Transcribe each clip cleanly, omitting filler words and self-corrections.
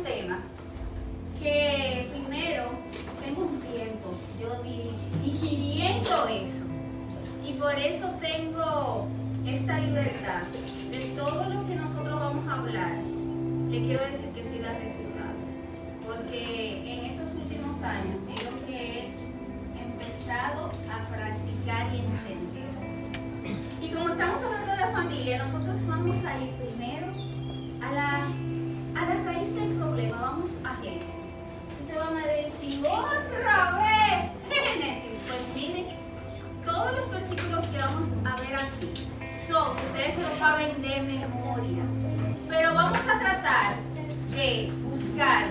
tema que primero tengo un tiempo yo digiriendo eso, y por eso tengo esta libertad de todo lo que nosotros vamos a hablar. Le quiero decir que sí da resultado, porque en estos últimos años es lo que he empezado a practicar y entender. Y como estamos hablando de la familia, nosotros vamos a ir primero a la raíz del problema. Vamos a Génesis. Ustedes van a decir, otra vez Génesis. Pues miren, todos los versículos que vamos a ver aquí ustedes se lo saben de memoria, pero vamos a tratar de buscar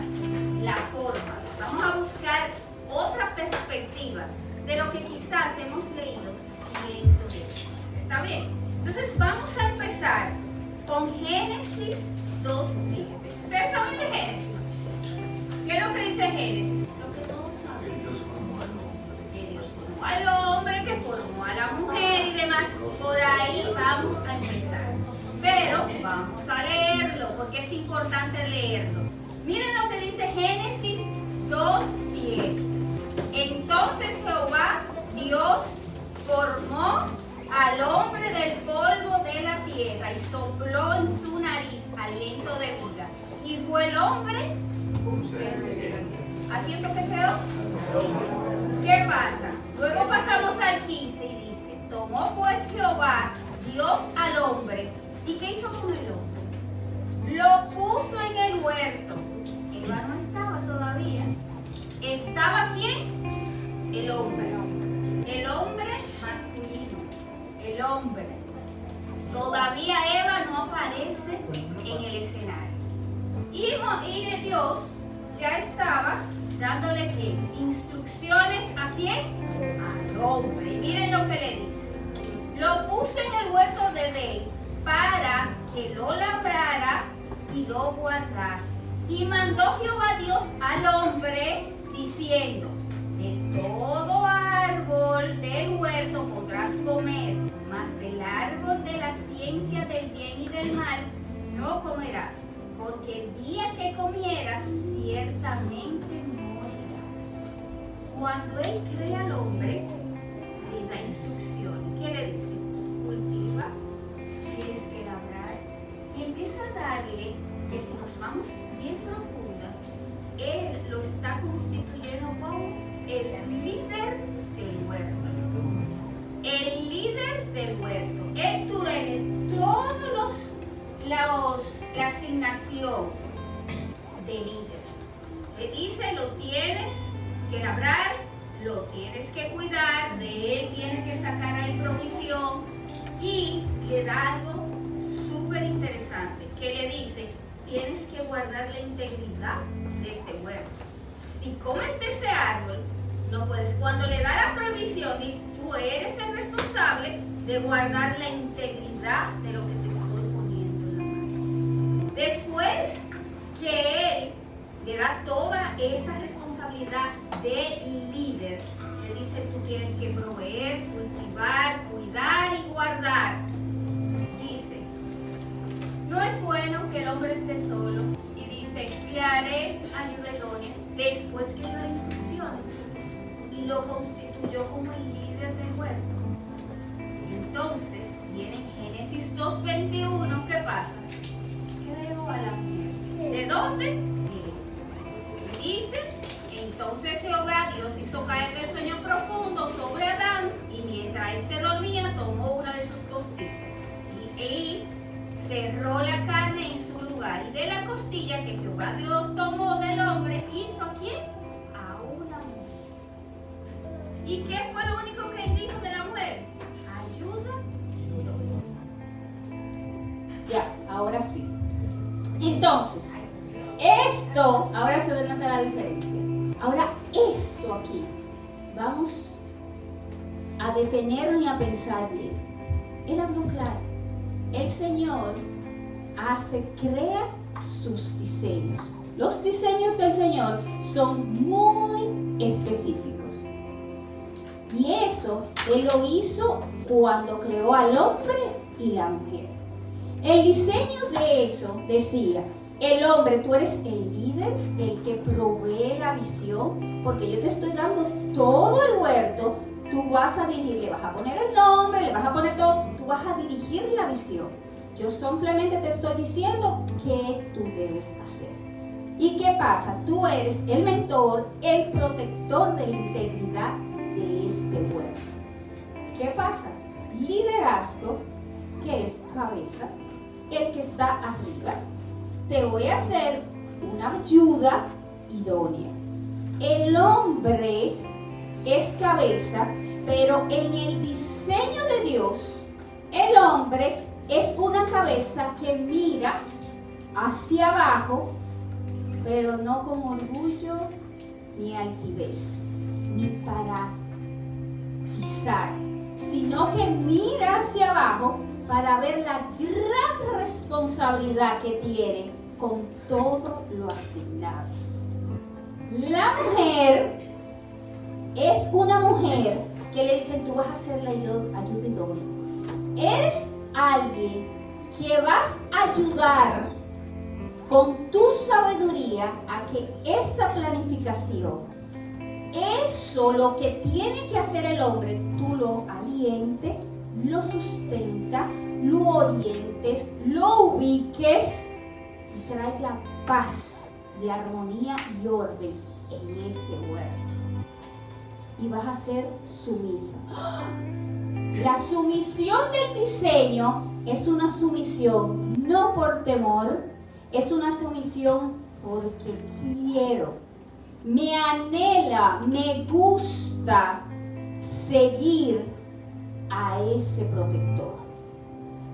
la forma, vamos a buscar otra perspectiva de lo que quizás hemos leído cientos de veces. ¿Está bien? Entonces vamos a empezar con Génesis 2:7. ¿Ustedes saben de Génesis? ¿Qué es lo que dice Génesis? Lo que todos saben. Que Dios formó al hombre, que formó a la mujer y demás. Por ahí vamos a empezar. Pero vamos a leerlo porque es importante leerlo. Miren lo que dice Génesis 2:7. Entonces Jehová Dios formó al hombre del polvo de la tierra y sopló en su nariz aliento de vida. Y fue el hombre un ser viviente. ¿A quién fue que creó? ¿Qué pasa? Luego pasamos al 15 y dice, tomó pues Jehová Dios al hombre. ¿Y qué hizo con el hombre? Lo puso en el huerto. Eva no estaba todavía. ¿Estaba quién? El hombre. El hombre masculino. El hombre. Todavía Eva no aparece en el escenario. Y Dios ya estaba dándole ¿qué? Instrucciones ¿a quién? Al hombre. Y miren lo que le dice. Lo puso en el huerto de Edén para que lo labrara y lo guardase. Y mandó Jehová Dios al hombre diciendo, de todo árbol del huerto podrás comer, mas del árbol de la ciencia del bien y del mal no comerás, porque el día que comieras ciertamente morirás. Cuando Él crea al hombre, le da instrucciones. ¿Qué le dice? Cultiva, tienes que labrar, y empieza a darle que si nos vamos bien profunda, Él lo está constituyendo como el líder del huerto. El líder del huerto. Él tiene todos la asignación de líder. Le dice, lo tienes que labrar, lo tienes que cuidar, de él tienes que sacar ahí provisión, y le da algo súper interesante, que le dice, tienes que guardar la integridad de este huerto. Si comes de ese árbol, no puedes. Cuando le da la provisión, y tú eres el responsable de guardar la integridad de lo que te estoy poniendo en la mano. Después que él le da toda esa responsabilidad de líder, le dice, tú tienes que proveer, cultivar, cuidar y guardar. Dice, no es bueno que el hombre esté solo, y dice, le haré ayuda idónea. Después que dio las instrucciones y lo constituyó como el líder del huerto. Entonces viene en Génesis 2:21, ¿qué pasa? Creó a la mujer. ¿De dónde? Dice, entonces Jehová Dios hizo caer del sueño profundo sobre Adán, y mientras éste dormía tomó una de sus costillas y cerró la carne en su lugar, y de la costilla que Jehová Dios tomó del hombre, hizo ¿a quién? A una mujer. ¿Y qué fue lo único que él dijo de la mujer? Ayuda. Ya, ahora sí. Entonces, esto, ahora se ve nota la diferencia. Ahora, esto aquí, vamos a detenernos y a pensar bien. Él habló claro. El Señor crea sus diseños. Los diseños del Señor son muy específicos. Y eso Él lo hizo cuando creó al hombre y la mujer. El diseño de eso decía El hombre, tú eres el líder, el que provee la visión, porque yo te estoy dando todo el huerto, tú vas a dirigir, le vas a poner el nombre, le vas a poner todo, tú vas a dirigir la visión. Yo simplemente te estoy diciendo qué tú debes hacer. ¿Y qué pasa? Tú eres el mentor, el protector de la integridad de este huerto. ¿Qué pasa? Liderazgo, que es cabeza, el que está arriba. Te voy a hacer una ayuda idónea. El hombre es cabeza, pero en el diseño de Dios, el hombre es una cabeza que mira hacia abajo, pero no con orgullo ni altivez, ni para pisar, sino que mira hacia abajo para ver la gran responsabilidad que tiene con todo lo asignado. La mujer es una mujer que le dicen, tú vas a ser la ayuda idónea. Eres alguien que vas a ayudar con tu sabiduría a que esa planificación, eso lo que tiene que hacer el hombre, tú lo alientes, lo sustenta, lo orientes, lo ubiques y traiga paz y armonía y orden en ese huerto. Y vas a ser sumisa. La sumisión del diseño es una sumisión no por temor, es una sumisión porque quiero, me anhela, me gusta seguir a ese protector,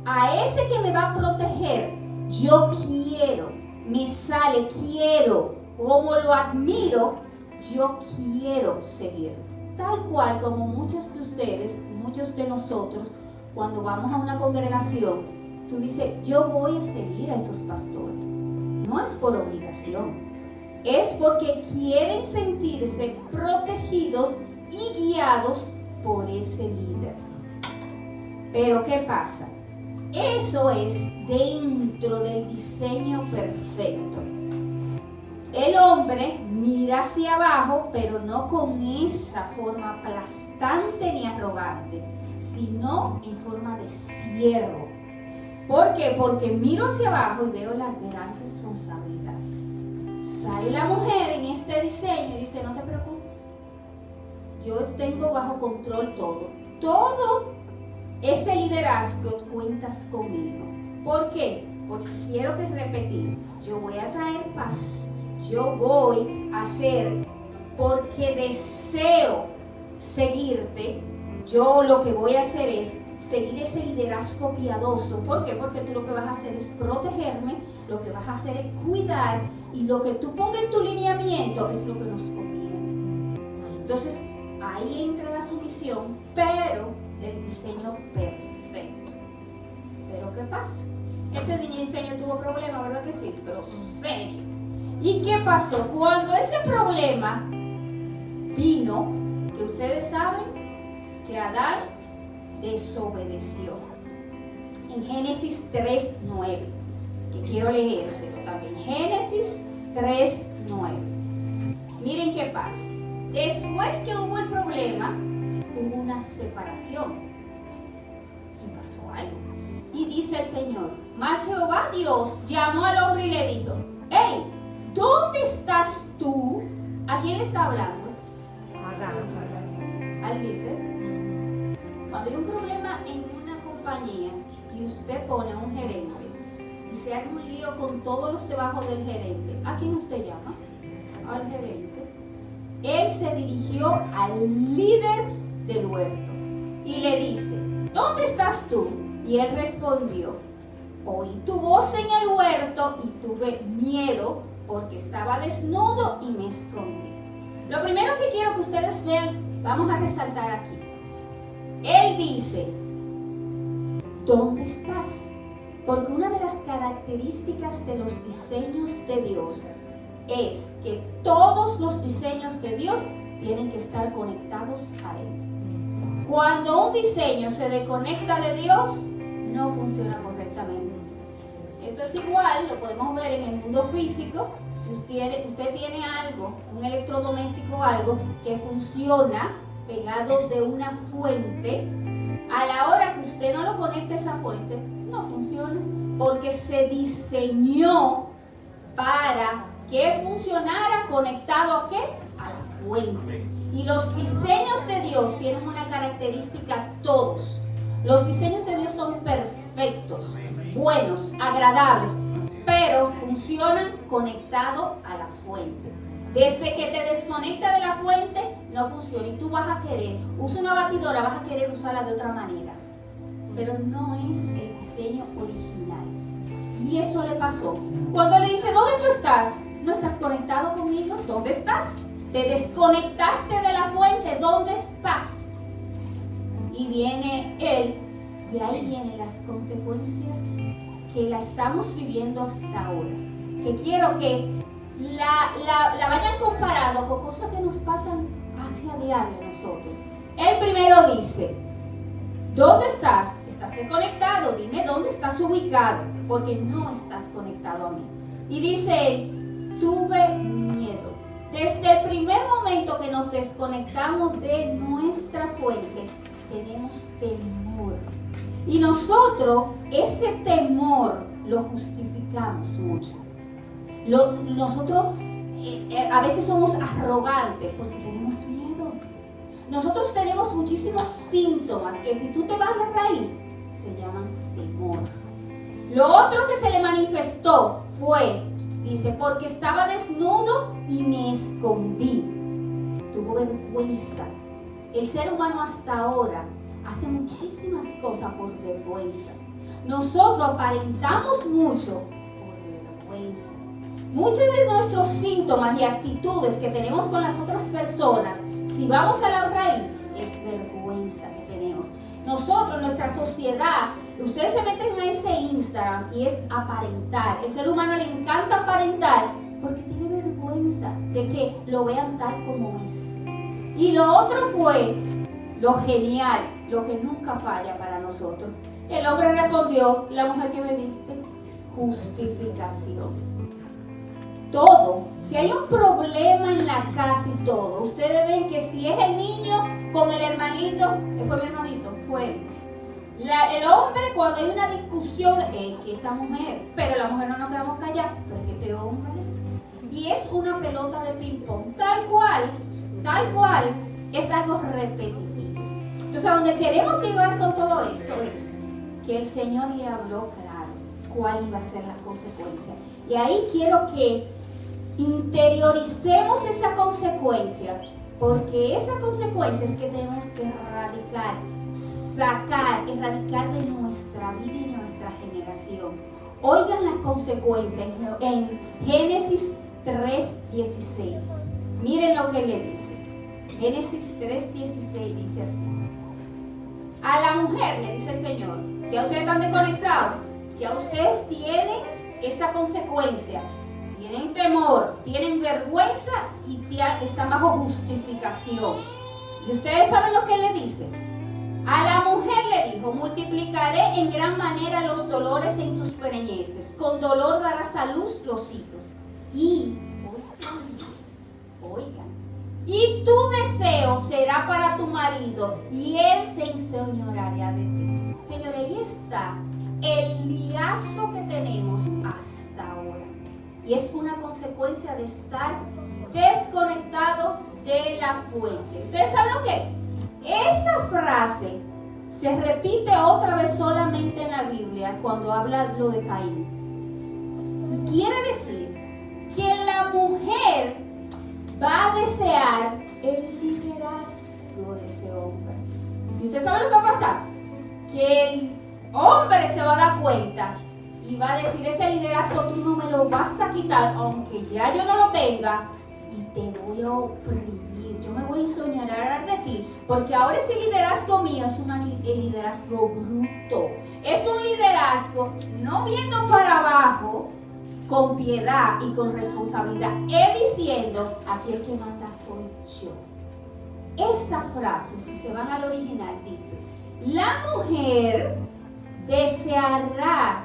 a ese que me va a proteger. Yo quiero, me sale, quiero, como lo admiro, yo quiero seguir. Tal cual como muchos de ustedes, muchos de nosotros, cuando vamos a una congregación, tú dices, yo voy a seguir a esos pastores. No es por obligación, es porque quieren sentirse protegidos y guiados por ese líder. Pero ¿qué pasa? Eso es dentro del diseño perfecto. El hombre mira hacia abajo, pero no con esa forma aplastante ni arrogante, sino en forma de siervo. ¿Por qué? Porque miro hacia abajo y veo la gran responsabilidad. Sale la mujer en este diseño y dice, no te preocupes, yo tengo bajo control todo. Todo ese liderazgo cuentas conmigo. ¿Por qué? Porque quiero que repetir, yo voy a traer paz. Yo voy a hacer porque deseo seguirte. Yo lo que voy a hacer es seguir ese liderazgo piadoso. ¿Por qué? Porque tú lo que vas a hacer es protegerme, lo que vas a hacer es cuidar y lo que tú pongas en tu lineamiento es lo que nos conviene. Entonces, ahí entra la sumisión, pero del diseño perfecto. ¿Pero qué pasa? Ese diseño tuvo problemas, ¿verdad que sí? Pero serio. ¿Y qué pasó? Cuando ese problema vino, que ustedes saben que Adán desobedeció. En Génesis 3:9, que quiero leérselo también. Génesis 3:9. Miren qué pasa. Después que hubo el problema, hubo una separación. Y pasó algo. Y dice el Señor, mas Jehová Dios llamó al hombre y le dijo, hey, ¿dónde estás tú? ¿A quién le está hablando? Al líder. Cuando hay un problema en una compañía y usted pone a un gerente y se arma un lío con todos los trabajos del gerente, ¿a quién usted llama? Al gerente. Él se dirigió al líder del huerto y le dice, ¿dónde estás tú? Y él respondió, oí tu voz en el huerto y tuve miedo porque estaba desnudo y me escondí. Lo primero que quiero que ustedes vean, vamos a resaltar aquí. Él dice, ¿dónde estás? Porque una de las características de los diseños de Dios es que todos los diseños de Dios tienen que estar conectados a Él. Cuando un diseño se desconecta de Dios, no funciona correctamente. Eso es igual, lo podemos ver en el mundo físico. Si usted tiene algo, un electrodoméstico o algo que funciona pegado de una fuente, a la hora que usted no lo conecte a esa fuente, no funciona, porque se diseñó para que funcionara conectado ¿a qué? A la fuente. Y los diseños de Dios tienen una característica todos. Los diseños de Dios son perfectos, buenos, agradables, pero funcionan conectados a la fuente. Desde que te desconecta de la fuente, no funciona. Y tú vas a querer, usa una batidora, vas a querer usarla de otra manera. Pero no es el diseño original. Y eso le pasó. Cuando le dice, ¿dónde tú estás? ¿No estás conectado conmigo? ¿Dónde estás? Te desconectaste de la fuente. ¿Dónde estás? Y viene él. Y ahí vienen las consecuencias que la estamos viviendo hasta ahora. Que quiero que la vayan comparando con cosas que nos pasan casi a diario a nosotros. Él primero dice, ¿dónde estás? Estás desconectado, dime dónde estás ubicado, porque no estás conectado a mí. Y dice él, tuve miedo. Desde el primer momento que nos desconectamos de nuestra fuente, tenemos temor. Y nosotros ese temor lo justificamos mucho. Nosotros a veces somos arrogantes porque tenemos miedo. Nosotros tenemos muchísimos síntomas que si tú te vas a la raíz, se llaman temor. Lo otro que se le manifestó fue, dice, porque estaba desnudo y me escondí. Tuvo vergüenza. El ser humano hasta ahora hace muchísimas cosas por vergüenza. Nosotros aparentamos mucho por vergüenza. Muchos de nuestros síntomas y actitudes que tenemos con las otras personas, si vamos a la raíz, es vergüenza que tenemos. Nosotros, nuestra sociedad, ustedes se meten a ese Instagram y es aparentar. El ser humano le encanta aparentar porque tiene vergüenza de que lo vean tal como es. Y lo otro fue lo genial, lo que nunca falla para nosotros. El hombre respondió, la mujer que me diste, justificación. Todo, si hay un problema en la casa y todo, ustedes ven que si es el niño con el hermanito, fue mi hermanito, fue él. El hombre cuando hay una discusión, que esta mujer, pero la mujer no nos quedamos callados, pero es que este hombre, y es una pelota de ping pong, tal cual, es algo repetitivo. Entonces a donde queremos llegar con todo esto es que el Señor le habló claro cuál iba a ser la consecuencia. Y ahí quiero que interioricemos esa consecuencia, porque esa consecuencia es que tenemos que erradicar de nuestra vida y nuestra generación. Oigan las consecuencias en Génesis 3:16. Miren lo que le dice. Génesis 3:16 dice así. A la mujer le dice el Señor, ya ustedes están desconectados, ya ustedes tienen esa consecuencia. Tienen temor, tienen vergüenza y están bajo justificación. Y ustedes saben lo que le dice. A la mujer le dijo, multiplicaré en gran manera los dolores en tus preñeces. Con dolor darás a luz los hijos. Y, oigan, y tu deseo será para tu marido y él se enseñoreará de ti. Señores, ahí está el lazo que tenemos hasta ahora. Y es una consecuencia de estar desconectado de la fuente. ¿Ustedes saben lo que? Esa frase se repite otra vez solamente en la Biblia cuando habla lo de Caín. Y quiere decir que la mujer va a desear el liderazgo de ese hombre. ¿Y usted sabe lo que va a pasar? Que el hombre se va a dar cuenta y va a decir, ese liderazgo tú no me lo vas a quitar, aunque ya yo no lo tenga, y te voy a oprimir, yo me voy a ensoñar de ti, porque ahora ese liderazgo mío es el liderazgo bruto, es un liderazgo no viendo para abajo, con piedad y con responsabilidad, diciendo, aquí el que manda soy yo. Esa frase, si se van al original, dice, la mujer deseará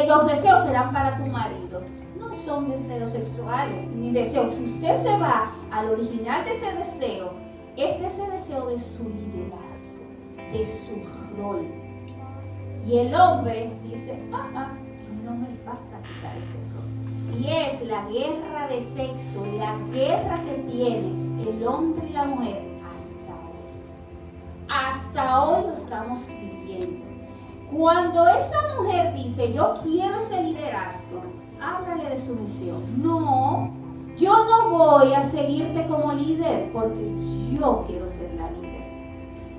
los deseos serán para tu marido. No son deseos sexuales ni deseos. Si usted se va al original de ese deseo, es ese deseo de su liderazgo, de su rol. Y el hombre dice, no me vas a quitar ese rol. Y es la guerra de sexo, la guerra que tiene el hombre y la mujer hasta hoy. Hasta hoy lo estamos viviendo. Cuando esa mujer dice, yo quiero ese liderazgo, háblale de sumisión. No, yo no voy a seguirte como líder porque yo quiero ser la líder.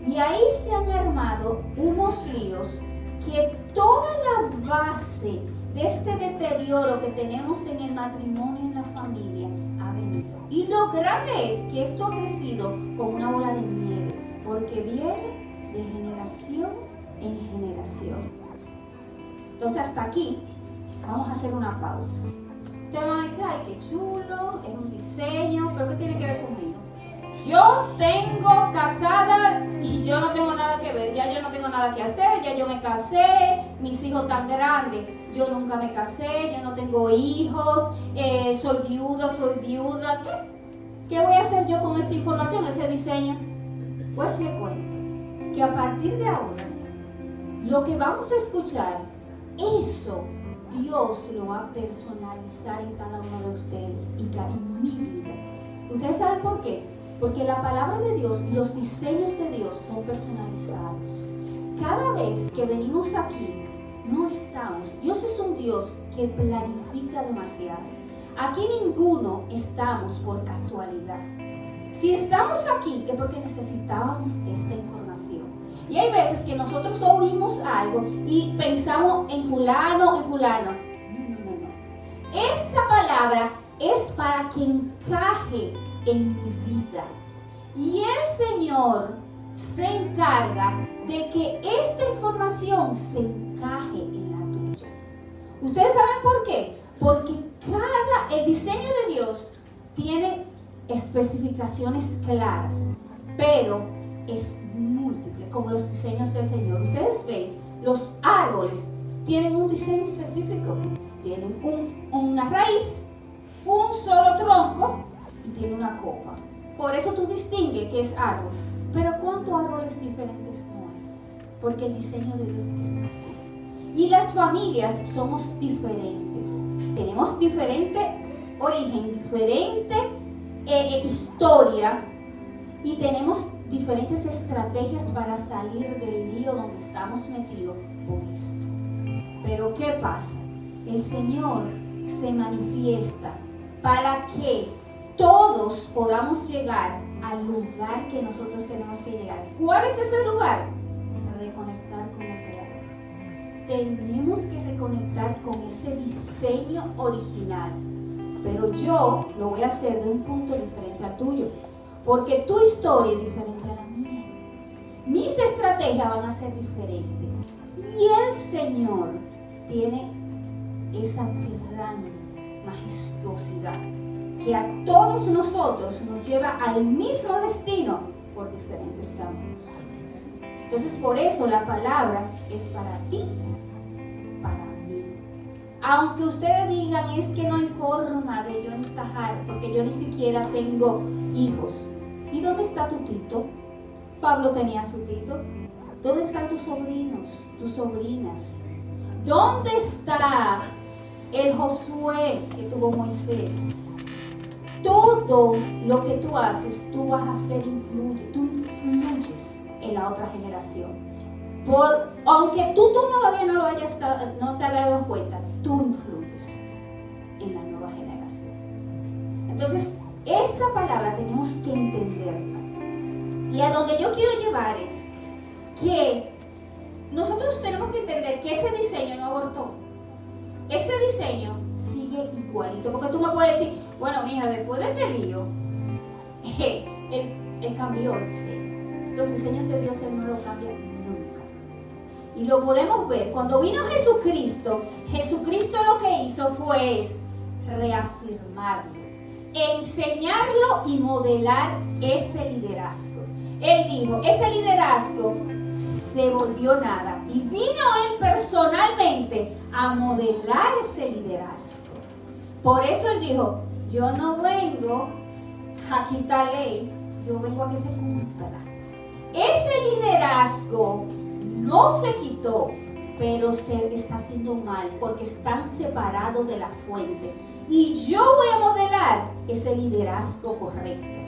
Y ahí se han armado unos líos que toda la base de este deterioro que tenemos en el matrimonio y en la familia ha venido. Y lo grave es que esto ha crecido como una bola de nieve, porque viene de generación en generación. Entonces hasta aquí vamos a hacer una pausa. Ustedes van a decir, ay, qué chulo, es un diseño, pero ¿qué tiene que ver conmigo? Yo tengo casada y yo no tengo nada que ver, ya yo no tengo nada que hacer, ya yo me casé, mis hijos tan grandes, yo nunca me casé, yo no tengo hijos, soy viuda. ¿Qué voy a hacer yo con esta información, ese diseño? Pues le cuento que a partir de ahora, lo que vamos a escuchar, eso Dios lo va a personalizar en cada uno de ustedes y en mi vida. ¿Ustedes saben por qué? Porque la palabra de Dios y los diseños de Dios son personalizados. Cada vez que venimos aquí, no estamos. Dios es un Dios que planifica demasiado. Aquí ninguno estamos por casualidad. Si estamos aquí es porque necesitábamos esta información. Y hay veces que nosotros oímos algo y pensamos en fulano, No. Esta palabra es para que encaje en mi vida. Y el Señor se encarga de que esta información se encaje en la tuya. ¿Ustedes saben por qué? Porque el diseño de Dios tiene especificaciones claras, pero es múltiple, como los diseños del Señor. Ustedes ven, los árboles tienen un diseño específico. Tienen una raíz, un solo tronco y tiene una copa. Por eso tú distingues que es árbol. Pero ¿cuántos árboles diferentes no hay? Porque el diseño de Dios es así. Y las familias somos diferentes. Tenemos diferente origen, diferente historia y tenemos diferentes estrategias para salir del lío donde estamos metidos por esto. Pero ¿qué pasa? El Señor se manifiesta para que todos podamos llegar al lugar que nosotros tenemos que llegar. ¿Cuál es ese lugar? Reconectar con el Creador. Tenemos que reconectar con ese diseño original. Pero yo lo voy a hacer de un punto diferente al tuyo. Porque tu historia es diferente a la mía. Mis estrategias van a ser diferentes. Y el Señor tiene esa gran majestuosidad que a todos nosotros nos lleva al mismo destino por diferentes caminos. Entonces por eso la palabra es para ti, para mí. Aunque ustedes digan es que no hay forma de yo encajar porque yo ni siquiera tengo hijos. ¿Y dónde está tu Tito? Pablo tenía su Tito. ¿Dónde están tus sobrinos, tus sobrinas? ¿Dónde está el Josué que tuvo Moisés? Todo lo que tú haces, tú vas a hacer tú influyes en la otra generación. Aunque tú todavía no te has dado cuenta, tú influyes en la nueva generación. Entonces, esta palabra tenemos que entenderla. Y a donde yo quiero llevar es que nosotros tenemos que entender que ese diseño no abortó. Ese diseño sigue igualito. Porque tú me puedes decir, bueno, mija, después de este lío, él cambió el diseño. Los diseños de Dios él no lo cambia nunca. Y lo podemos ver. Cuando vino Jesucristo lo que hizo fue reafirmarlo, enseñarlo y modelar ese liderazgo. Él dijo, ese liderazgo se volvió nada. Y vino él personalmente a modelar ese liderazgo. Por eso él dijo, yo no vengo a quitar ley, yo vengo a que se cumpla. Ese liderazgo no se quitó, pero se está haciendo mal porque están separados de la fuente. Y yo voy a modelar ese liderazgo correcto.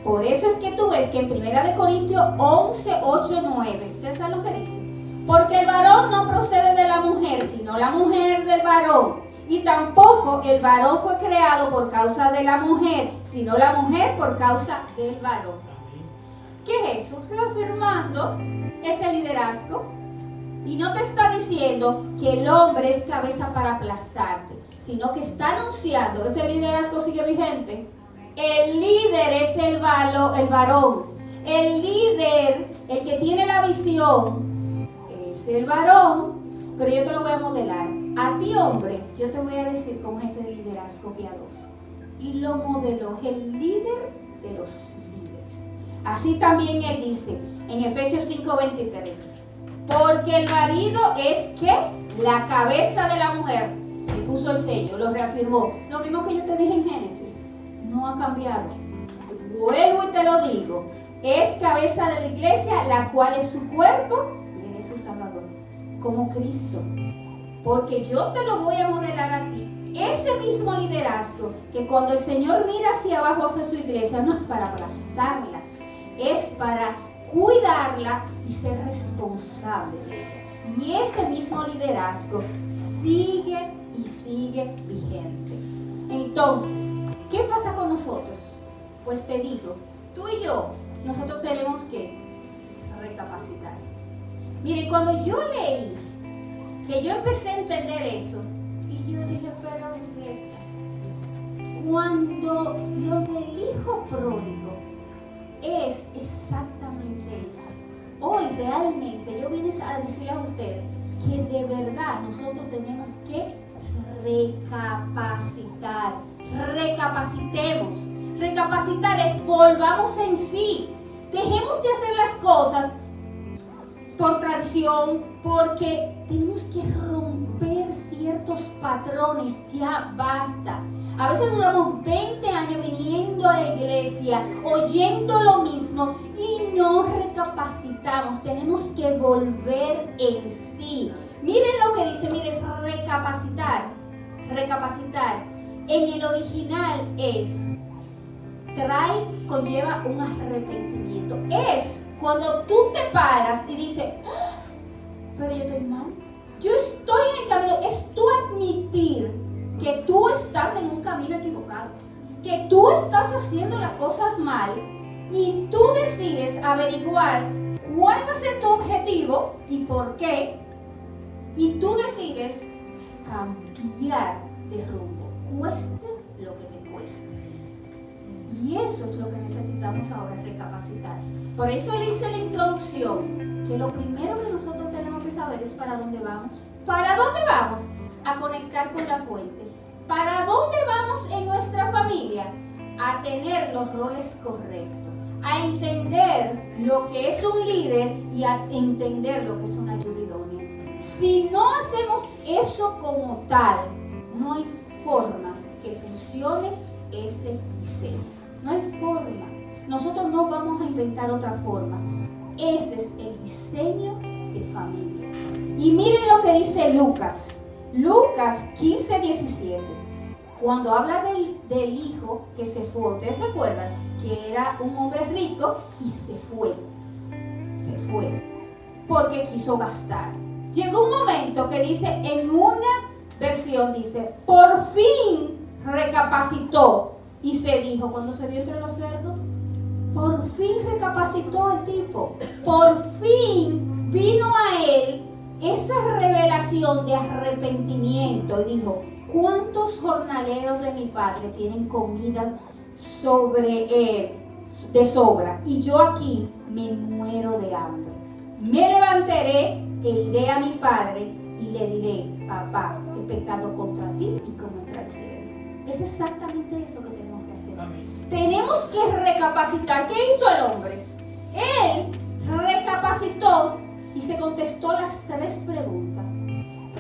Por eso es que tú ves que en 1 Corintios 11, 8, 9, ¿ustedes saben lo que dice? Porque el varón no procede de la mujer, sino la mujer del varón. Y tampoco el varón fue creado por causa de la mujer, sino la mujer por causa del varón. ¿Qué es eso? Reafirmando ese liderazgo. Y no te está diciendo que el hombre es cabeza para aplastarte, sino que está anunciando, ese liderazgo sigue vigente. El líder es el varón. El líder, el que tiene la visión, es el varón. Pero yo te lo voy a modelar. A ti, hombre, yo te voy a decir cómo es ese liderazgo piadoso. Y lo modeló el líder de los líderes. Así también él dice en Efesios 5:23. Porque el marido es ¿qué? La cabeza de la mujer. Y puso el sello, lo reafirmó. Lo mismo que yo te dije en Génesis. No ha cambiado. Vuelvo y te lo digo. Es cabeza de la iglesia, la cual es su cuerpo y él es su salvador. Como Cristo. Porque yo te lo voy a modelar a ti. Ese mismo liderazgo que cuando el Señor mira hacia abajo hacia su iglesia, no es para aplastarla. Es para cuidarla y ser responsable de ella. Y ese mismo liderazgo sigue y sigue vigente. Entonces, ¿qué pasa con nosotros? Pues te digo, tú y yo, nosotros tenemos que recapacitar. Mire, cuando yo leí, que yo empecé a entender eso, y yo dije, pero cuando lo del hijo pródigo es exactamente eso. Hoy realmente yo vine a decirles a ustedes que de verdad nosotros tenemos que recapacitar. Recapacitemos. Recapacitar es volvamos en sí. Dejemos de hacer las cosas por tradición, porque tenemos que romper ciertos patrones. Ya basta. A veces duramos 20 años viniendo a la iglesia, oyendo lo mismo y no recapacitamos. Tenemos que volver en sí. Miren lo que dice, miren, recapacitar. Recapacitar. En el original conlleva un arrepentimiento. Es cuando tú te paras y dices, pero yo estoy mal. Yo estoy en el camino. Es tú admitir que tú estás en un camino equivocado, que tú estás haciendo las cosas mal y tú decides averiguar cuál va a ser tu objetivo y por qué, y tú decides cambiar de rumbo, cueste lo que te cueste. Y eso es lo que necesitamos ahora, recapacitar. Por eso le hice la introducción, que lo primero que nosotros tenemos que saber es para dónde vamos. ¿Para dónde vamos? A conectar con la fuente. ¿Para dónde vamos en nuestra familia? A tener los roles correctos, a entender lo que es un líder y a entender lo que es una ayuda idónea. Si no hacemos eso como tal, no hay forma que funcione ese diseño. No hay forma. Nosotros no vamos a inventar otra forma. Ese es el diseño de familia. Y miren lo que dice Lucas. Lucas 15:17, cuando habla del hijo que se fue, ¿ustedes se acuerdan? Que era un hombre rico y se fue, porque quiso gastar. Llegó un momento que dice, en una versión dice, por fin recapacitó y se dijo, cuando se vio entre los cerdos, por fin recapacitó el tipo, por fin vino a él esa revelación de arrepentimiento y dijo, ¿cuántos jornaleros de mi padre tienen comida de sobra? Y yo aquí me muero de hambre. Me levantaré e iré a mi padre y le diré, papá, he pecado contra ti y contra el cielo. Es exactamente eso que tenemos que hacer. Amén. Tenemos que recapacitar. ¿Qué hizo el hombre? Él recapacitó y se contestó las 3 preguntas.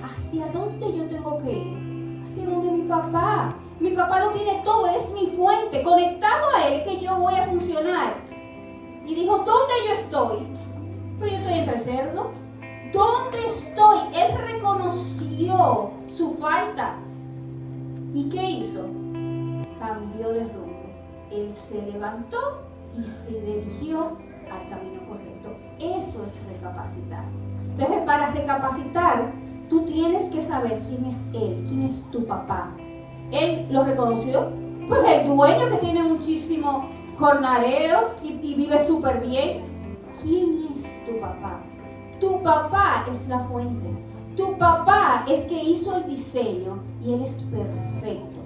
¿Hacia dónde yo tengo que ir? Hacia donde mi papá. Mi papá lo tiene todo, él es mi fuente. Conectado a él es que yo voy a funcionar. Y dijo, ¿dónde yo estoy? Pero yo estoy entre cerdos. ¿Dónde estoy? Él reconoció su falta. ¿Y qué hizo? Cambió de rumbo. Él se levantó y se dirigió al camino correcto. Eso es recapacitar. Entonces, para recapacitar, tú tienes que saber quién es él, quién es tu papá. Él lo reconoció. Pues el dueño que tiene muchísimo jornalero y vive súper bien. ¿Quién es tu papá? Tu papá es la fuente. Tu papá es que hizo el diseño y él es perfecto.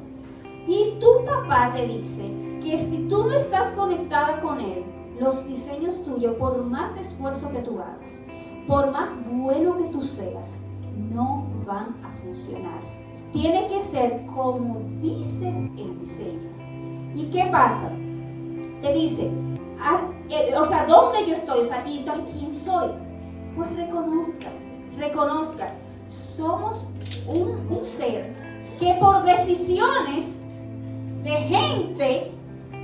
Y tu papá te dice que si tú no estás conectada con él, los diseños tuyos, por más esfuerzo que tú hagas, por más bueno que tú seas, no van a funcionar. Tiene que ser como dice el diseño. ¿Y qué pasa? Te dice, ¿dónde yo estoy? Y entonces, ¿quién soy? Pues reconozca. Somos un ser que por decisiones de gente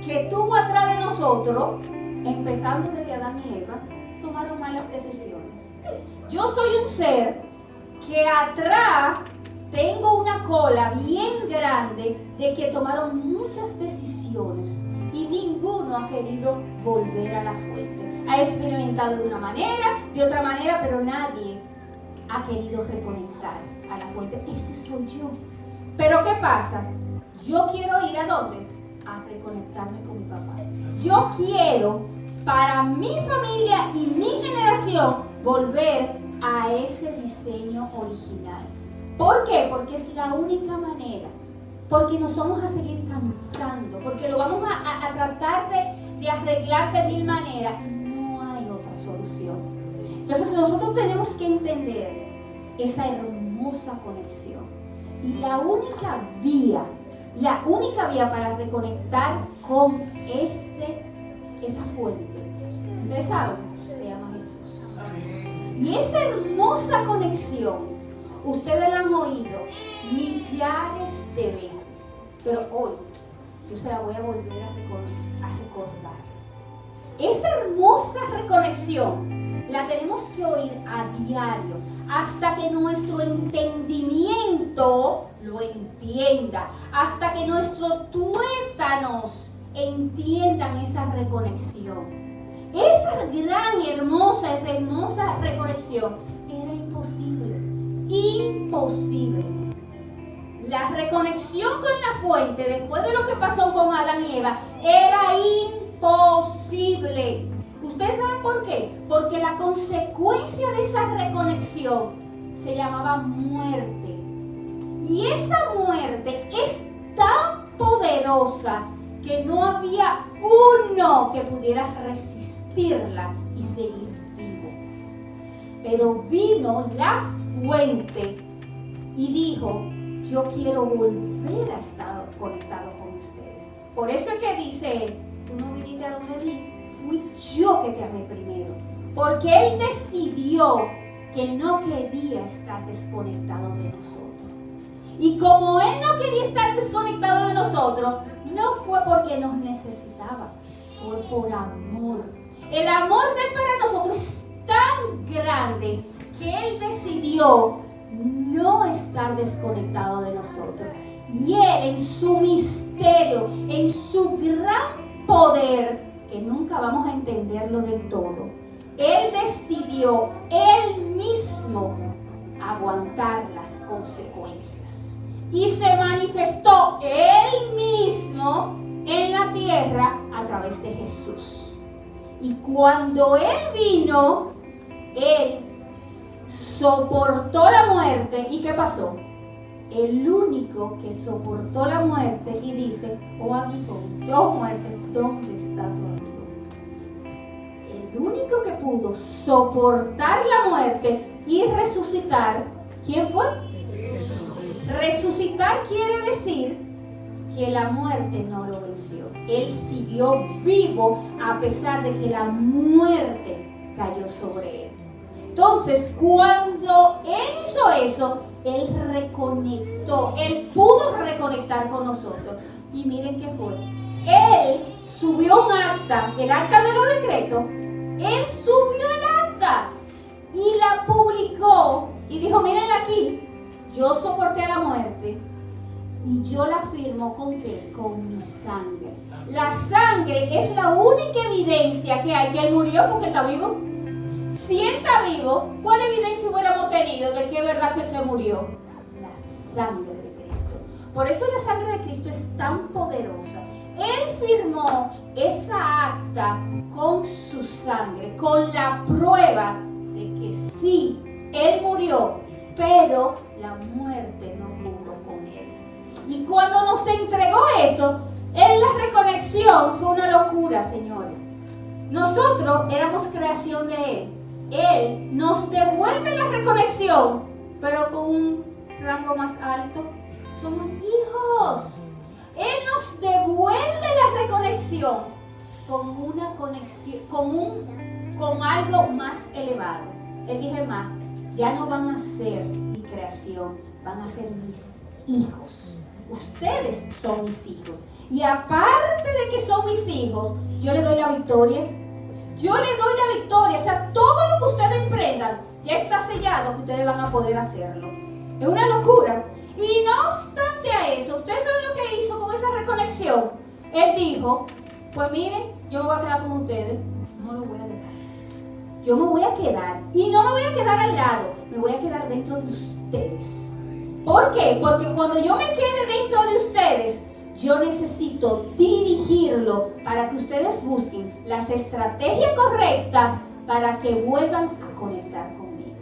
que tuvo atrás de nosotros, empezando desde Adán y Eva, tomaron malas decisiones. Yo soy un ser que atrás tengo una cola bien grande de que tomaron muchas decisiones y ninguno ha querido volver a la fuente. Ha experimentado de una manera, de otra manera, pero nadie ha querido reconectar a la fuente. Ese soy yo. Pero ¿qué pasa? Yo quiero ir ¿a dónde? A reconectarme con mi papá. Yo quiero, para mi familia y mi generación, volver a ese diseño original. ¿Por qué? Porque es la única manera. Porque nos vamos a seguir cansando. Porque lo vamos a tratar de arreglar de 1000 maneras. No hay otra solución. Entonces nosotros tenemos que entender esa hermosa conexión. Y la única vía para reconectar con esa fuente, ustedes saben, se llama Jesús. Y esa hermosa conexión, ustedes la han oído millares de veces, pero hoy yo se la voy a volver a recordar. Esa hermosa reconexión la tenemos que oír a diario hasta que nuestro entendimiento lo entienda, hasta que nuestros tuétanos entiendan esa reconexión. Esa gran, hermosa reconexión era imposible. La reconexión con la fuente, después de lo que pasó con Adán y Eva, era imposible. ¿Ustedes saben por qué? Porque la consecuencia de esa reconexión se llamaba muerte. Y esa muerte es tan poderosa que no había uno que pudiera resistirla y seguir vivo. Pero vino la fuente y dijo, yo quiero volver a estar conectado con ustedes. Por eso es que dice él, tú no viniste a donde mí, fui yo que te amé primero. Porque él decidió que no quería estar desconectado de nosotros. Y como él no quería estar desconectado de nosotros, no fue porque nos necesitaba, fue por amor. El amor de él para nosotros es tan grande que él decidió no estar desconectado de nosotros. Y él en su misterio, en su gran poder, que nunca vamos a entenderlo del todo, él decidió él mismo aguantar las consecuencias. Y se manifestó él mismo en la tierra a través de Jesús. Y cuando él vino, él soportó la muerte. ¿Y qué pasó? El único que soportó la muerte y dice, oh aguijón, oh muerte, ¿dónde está tu aguijón? El único que pudo soportar la muerte y resucitar, ¿quién fue? Resucitar quiere decir que la muerte no lo venció. Él siguió vivo a pesar de que la muerte cayó sobre él. Entonces, cuando Él hizo eso, Él reconectó, Él pudo reconectar con nosotros. Y miren qué fue. Él subió un acta, el acta de los decretos. Él subió el acta y la publicó y dijo, miren aquí, yo soporté la muerte y yo la firmo ¿con qué? Con mi sangre. La sangre es la única evidencia que hay que Él murió porque Él está vivo. Si Él está vivo, ¿cuál evidencia hubiéramos tenido de que es verdad que Él se murió? La sangre de Cristo. Por eso la sangre de Cristo es tan poderosa. Él firmó esa acta con su sangre, con la prueba de que sí, Él murió, pero la muerte no pudo con Él. Y cuando nos entregó eso, en la reconexión fue una locura, señores. Nosotros éramos creación de Él. Él nos devuelve la reconexión, pero con un rango más alto. Somos hijos. Él nos devuelve la reconexión con una conexión, con algo más elevado. Él dijo, más, ya no van a ser mi creación, van a ser mis hijos. Ustedes son mis hijos. Y aparte de que son mis hijos, yo le doy la victoria. Yo le doy la victoria. O sea, todo lo que ustedes emprendan ya está sellado que ustedes van a poder hacerlo. Es una locura. Y no obstante a eso, ustedes saben lo que hizo con esa reconexión. Él dijo, pues miren, yo me voy a quedar con ustedes. No lo voy a dejar. Yo me voy a quedar. Y no me voy a quedar al lado. Me voy a quedar dentro de ustedes. ¿Por qué? Porque cuando yo me quede dentro de ustedes, yo necesito dirigirlo para que ustedes busquen las estrategias correctas para que vuelvan a conectar conmigo.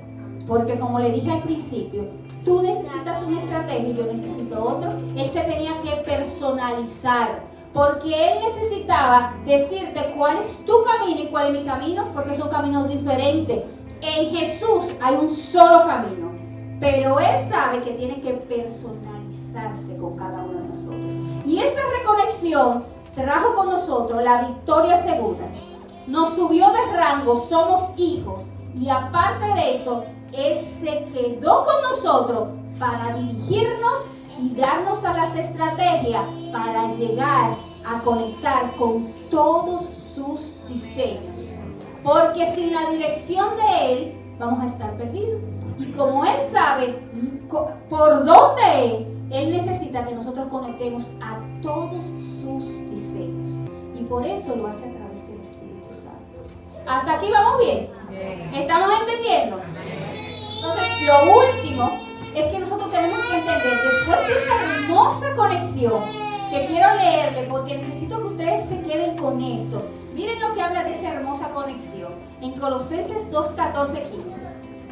Porque como le dije al principio, tú necesitas una estrategia y yo necesito otro. Él se tenía que personalizar, porque Él necesitaba decirte cuál es tu camino y cuál es mi camino, porque son caminos diferentes. En Jesús hay un solo camino, pero Él sabe que tiene que personalizarse con cada uno de nosotros. Y esa reconexión trajo con nosotros la victoria segura. Nos subió de rango, somos hijos. Y aparte de eso, Él se quedó con nosotros para dirigirnos y darnos a las estrategias para llegar a conectar con todos sus diseños. Porque sin la dirección de Él, vamos a estar perdidos. Y como Él sabe por dónde Él necesita que nosotros conectemos a todos sus diseños. Y por eso lo hace a través del Espíritu Santo. ¿Hasta aquí vamos bien? ¿Estamos entendiendo? Entonces, lo último es que nosotros tenemos que entender, después de esa hermosa conexión, que quiero leerle porque necesito que ustedes se queden con esto. Miren lo que habla de esa hermosa conexión en Colosenses 2, 14, 15.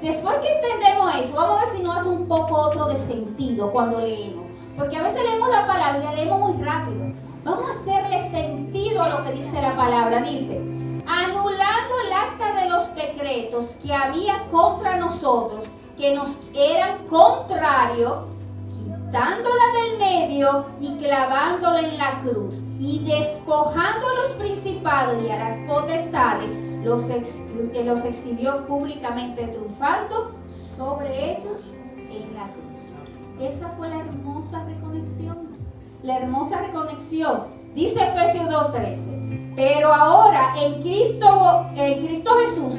Después que entendemos eso, vamos a ver si nos hace un poco otro de sentido cuando leemos. Porque a veces leemos la palabra y la leemos muy rápido. Vamos a hacerle sentido a lo que dice la palabra. Dice, anulando el acta de los decretos que había contra nosotros, que nos eran contrarios, quitándola del medio y clavándola en la cruz, y despojando a los principados y a las potestades, los exhibió públicamente triunfando sobre ellos en la cruz. Esa fue la hermosa reconexión. La hermosa reconexión. Dice Efesios 2:13. Pero ahora en Cristo Jesús,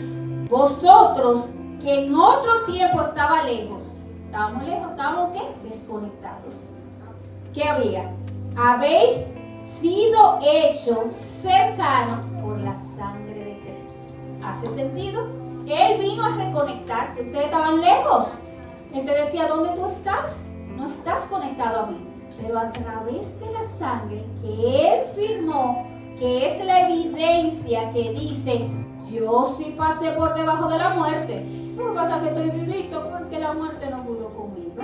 vosotros que en otro tiempo estaba lejos. ¿Estábamos lejos? ¿Estábamos qué? Desconectados. ¿Qué había? Habéis sido hechos cercanos por la sangre de Cristo. ¿Hace sentido? Él vino a reconectarse. Ustedes estaban lejos. Él te decía, ¿dónde tú estás? No estás conectado a mí. Pero a través de la sangre que Él firmó, que es la evidencia que dice, yo sí pasé por debajo de la muerte. Lo que pasa es que estoy vivito porque la muerte no pudo conmigo.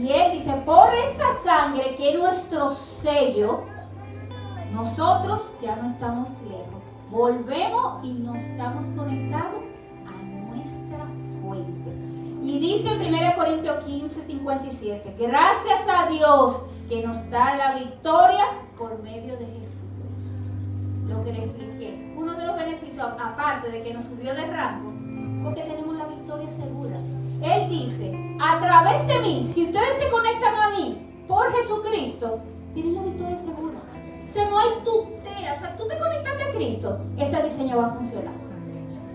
Y Él dice, por esa sangre que es nuestro sello, nosotros ya no estamos lejos. Volvemos y nos estamos conectados a nuestra fuente. Y dice en 1 Corintios 15, 57, gracias a Dios que nos da la victoria por medio de Jesucristo. Lo que le expliqué, uno de los beneficios, aparte de que nos subió de rango, fue que tenemos la victoria dice, a través de mí, si ustedes se conectan a mí por Jesucristo, tienen la victoria segura. O sea, no hay tutela. O sea, tú te conectaste a Cristo, ese diseño va a funcionar.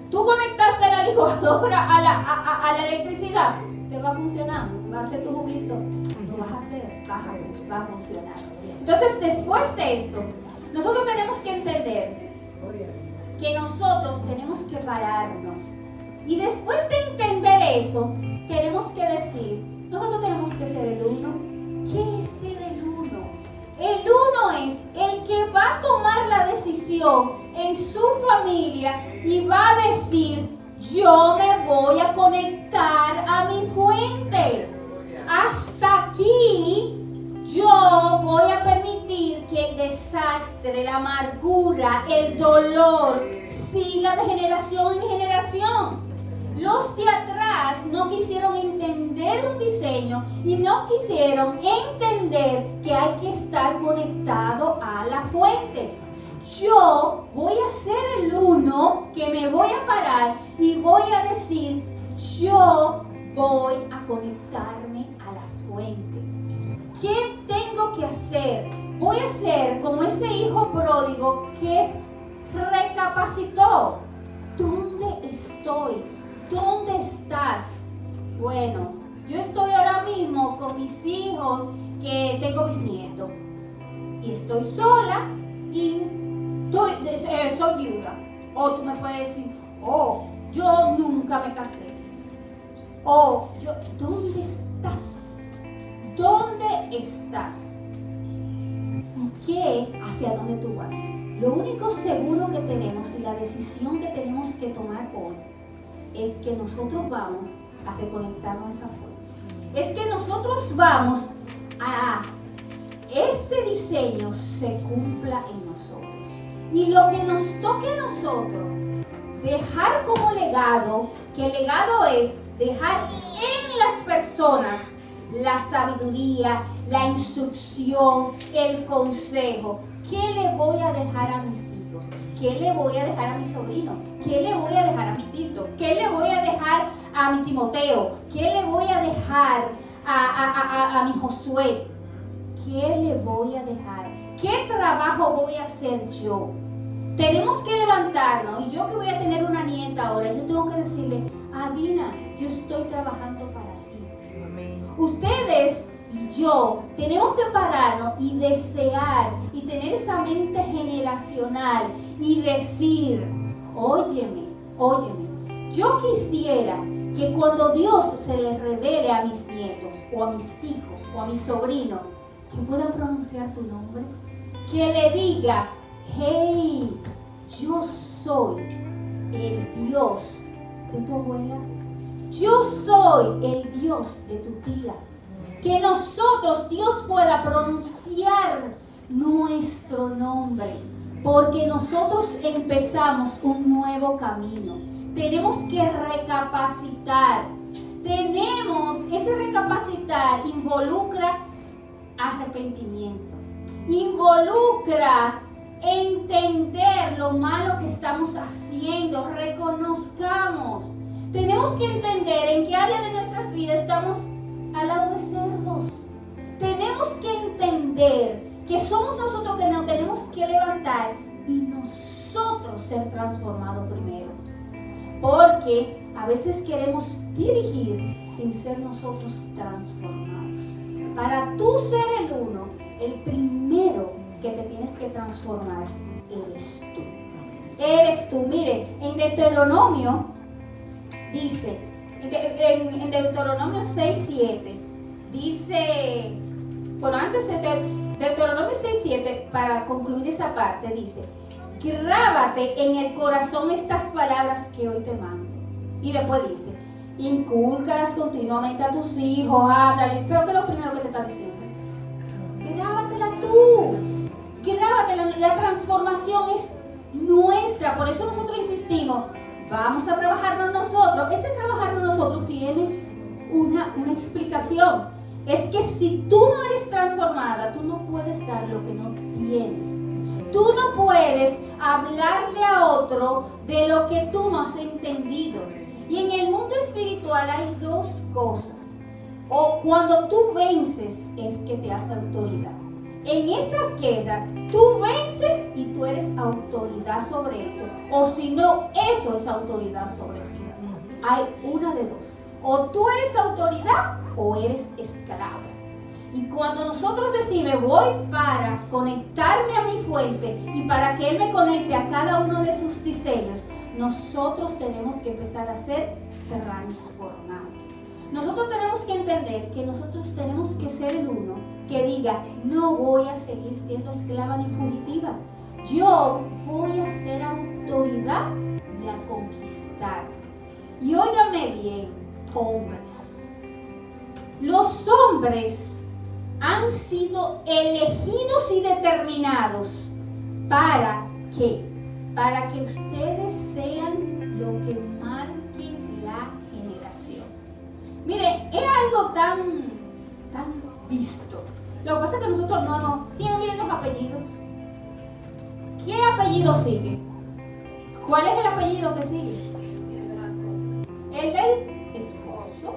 Tú conectaste la licuadora a la electricidad, te va a funcionar, va a hacer tu juguito, lo vas a hacer, va a funcionar. Entonces, después de esto, nosotros tenemos que entender que nosotros tenemos que pararnos. Y después de entender eso, tenemos que decir, nosotros tenemos que ser el uno. ¿Qué es ser el uno? El uno es el que va a tomar la decisión en su familia y va a decir, yo me voy a conectar a mi fuente. Hasta aquí yo voy a permitir que el desastre, la amargura, el dolor siga de generación en generación. Los de atrás no quisieron entender un diseño y no quisieron entender que hay que estar conectado a la fuente. Yo voy a ser el uno que me voy a parar y voy a decir, yo voy a conectarme a la fuente. ¿Qué tengo que hacer? Voy a ser como ese hijo pródigo que recapacitó. ¿Dónde estoy? ¿Dónde estás? Bueno, yo estoy ahora mismo con mis hijos, que tengo bisnietos, y estoy sola y soy viuda. O tú me puedes decir, oh, yo nunca me casé. O yo, ¿dónde estás? ¿Dónde estás? ¿Y qué? ¿Hacia dónde tú vas? Lo único seguro que tenemos y la decisión que tenemos que tomar hoy es que nosotros vamos a reconectarnos a esa fuente. Es que nosotros vamos a ese diseño se cumpla en nosotros. Y lo que nos toque a nosotros, dejar como legado, que el legado es dejar en las personas la sabiduría, la instrucción, el consejo. ¿Qué le voy a dejar a mis hijos? ¿Qué le voy a dejar a mi sobrino? ¿Qué le voy a dejar a mi Tito? ¿Qué le voy a dejar a mi Timoteo? ¿Qué le voy a dejar a mi Josué? ¿Qué le voy a dejar? ¿Qué trabajo voy a hacer yo? Tenemos que levantarnos. Y yo que voy a tener una nieta ahora, yo tengo que decirle, Adina, yo estoy trabajando para ti. Amén. Ustedes y yo tenemos que pararnos y desear y tener esa mente generacional y decir, óyeme, yo quisiera que cuando Dios se les revele a mis nietos o a mis hijos o a mis sobrinos, que puedan pronunciar tu nombre, que le diga, hey, yo soy el Dios de tu abuela, yo soy el Dios de tu tía. Que nosotros, Dios pueda pronunciar nuestro nombre, porque nosotros empezamos un nuevo camino. Tenemos que recapacitar. Ese recapacitar involucra arrepentimiento, involucra entender lo malo que estamos haciendo, reconozcamos. Tenemos que entender en qué área de nuestras vidas estamos al lado de cerdos. Tenemos que entender que somos nosotros que nos tenemos que levantar y nosotros ser transformados primero. Porque a veces queremos dirigir sin ser nosotros transformados. Para tú ser el uno, el primero que te tienes que transformar eres tú. Eres tú. Mire, en Deuteronomio dice, en Deuteronomio 6:7 dice, bueno, antes de Deuteronomio 6:7, para concluir esa parte, dice, grábate en el corazón estas palabras que hoy te mando. Y después dice, incúlcalas continuamente a tus hijos, háblales. Creo que es lo primero que te está diciendo. Grábatela tú. Grábatela. La transformación es nuestra. Por eso nosotros insistimos, vamos a trabajarnos nosotros. Ese trabajarnos nosotros tiene una explicación. Es que si tú no eres transformada, tú no puedes dar lo que no tienes. Tú no puedes hablarle a otro de lo que tú no has entendido. Y en el mundo espiritual hay dos cosas. O cuando tú vences es que te hace autoridad. En esas guerras tú vences y tú eres autoridad sobre eso. O si no, eso es autoridad sobre ti. Hay una de dos. O tú eres autoridad o eres esclavo. Y cuando nosotros decimos voy para conectarme a mi fuente y para que Él me conecte a cada uno de sus diseños, nosotros tenemos que empezar a ser transformados. Nosotros tenemos que entender que nosotros tenemos que ser el uno que diga, no voy a seguir siendo esclava ni fugitiva. Yo voy a ser autoridad y a conquistar. Y óigame bien, hombres. Los hombres han sido elegidos y determinados ¿para qué? Para que ustedes sean lo que marquen la generación. Mire, es algo tan visto. Lo que pasa es que nosotros no. Sí, miren los apellidos. ¿Qué apellido sigue? ¿Cuál es el apellido que sigue? El del esposo.